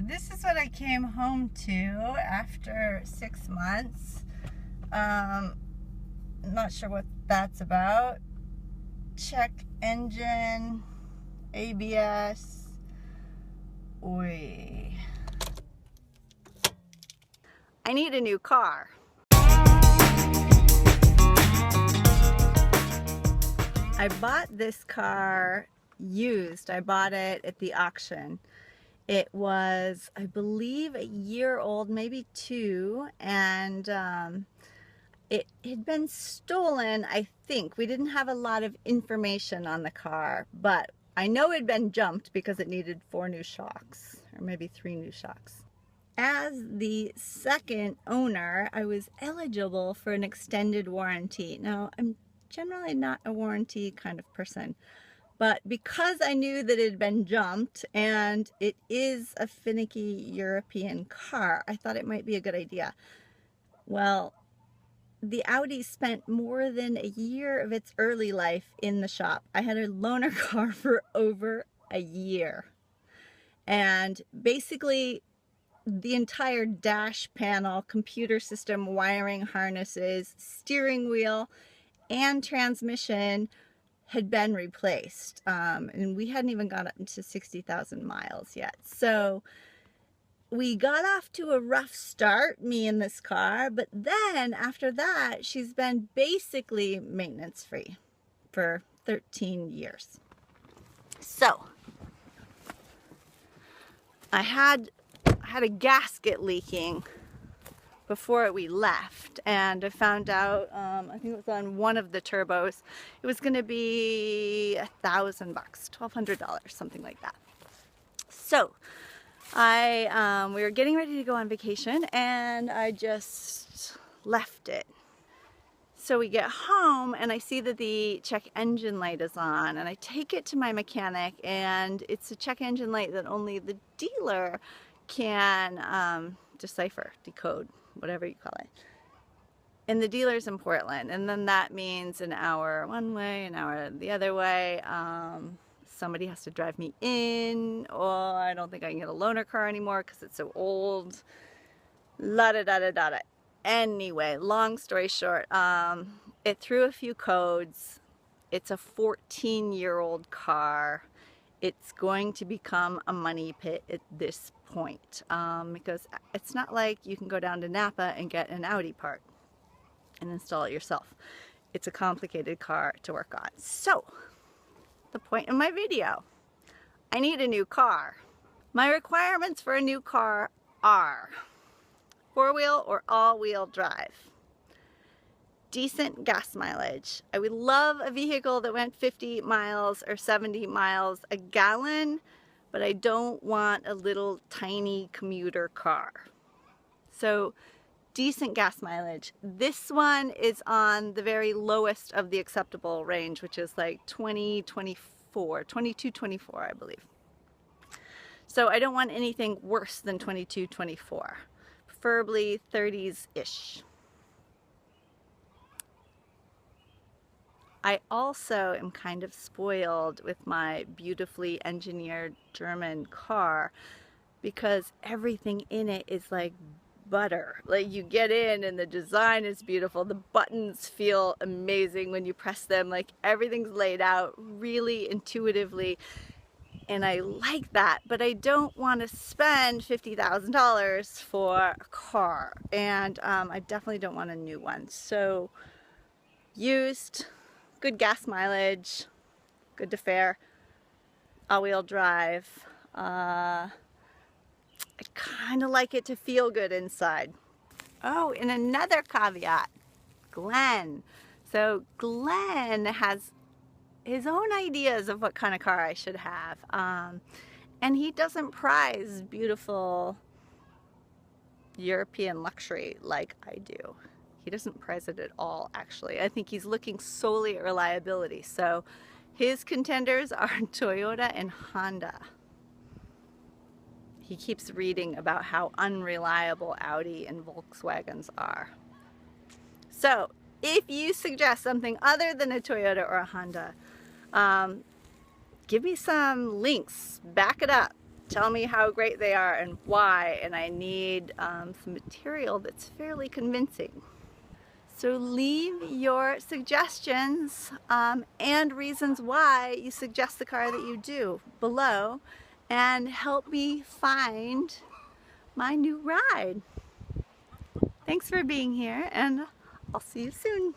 this is what I came home to after 6 months. Not sure what that's about. Check engine, ABS. Oi. I need a new car. I bought this car used. I bought it at the auction. It was, I believe, a year old, maybe 2, and it had been stolen, I think. We didn't have a lot of information on the car, but I know it had been jumped because it needed 4 new shocks, or maybe 3 new shocks. As the second owner, I was eligible for an extended warranty. Now, I'm generally not a warranty kind of person, but because I knew that it had been jumped and it is a finicky European car, I thought it might be a good idea. Well, the Audi spent more than a year of its early life in the shop. I had a loaner car for over a year. And basically, the entire dash panel, computer system, wiring harnesses, steering wheel, and transmission had been replaced, and we hadn't even got up to 60,000 miles yet. So we got off to a rough start, me and this car, but then after that, she's been basically maintenance free for 13 years. So I had a gasket leaking before we left, and I found out, I think it was on one of the turbos, it was going to be $1,000, $1,200, something like that. So we were getting ready to go on vacation, and I just left it. So we get home, and I see that the check engine light is on, and I take it to my mechanic, and it's a check engine light that only the dealer can decipher, decode, whatever you call it. And the dealer's in Portland, and then that means an hour one way, an hour the other way. Somebody has to drive me in, or I don't think I can get a loaner car anymore because it's so old. La da da da da da. Anyway, long story short, it threw a few codes. It's a 14-year-old car. It's going to become a money pit at this point, because it's not like you can go down to Napa and get an Audi part and install it yourself. It's a complicated car to work on. So, the point of my video, I need a new car. My requirements for a new car are 4-wheel or all-wheel drive. Decent gas mileage. I would love a vehicle that went 50 miles or 70 miles a gallon, but I don't want a little tiny commuter car. So decent gas mileage. This one is on the very lowest of the acceptable range, which is like 22, 24, I believe. So I don't want anything worse than 22, 24. Preferably 30s-ish. I also am kind of spoiled with my beautifully engineered German car because everything in it is like butter. Like, you get in and the design is beautiful. The buttons feel amazing when you press them. Like, everything's laid out really intuitively. And I like that, but I don't want to spend $50,000 for a car. And I definitely don't want a new one. So, used, good gas mileage, good to fare, all-wheel drive. I kind of like it to feel good inside. Oh, and another caveat, Glenn. So Glenn has his own ideas of what kind of car I should have. And he doesn't prize beautiful European luxury like I do. He doesn't prize it at all, actually. I think he's looking solely at reliability. So his contenders are Toyota and Honda. He keeps reading about how unreliable Audi and Volkswagens are. So if you suggest something other than a Toyota or a Honda, give me some links, back it up. tell me how great they are and why, and I need some material that's fairly convincing. So leave your suggestions and reasons why you suggest the car that you do below, and help me find my new ride. Thanks for being here, and I'll see you soon.